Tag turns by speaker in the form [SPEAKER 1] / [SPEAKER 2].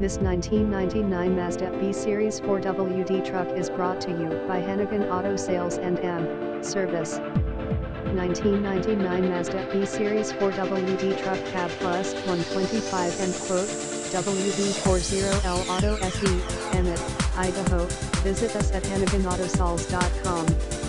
[SPEAKER 1] This 1999 Mazda B Series 4WD truck is brought to you by Hanigan Auto Sales and Service. 1999 Mazda B Series 4WD truck cab plus 125 end quote, WD40L Auto SE, Emmett, Idaho. Visit us at HaniganAutoSales.com.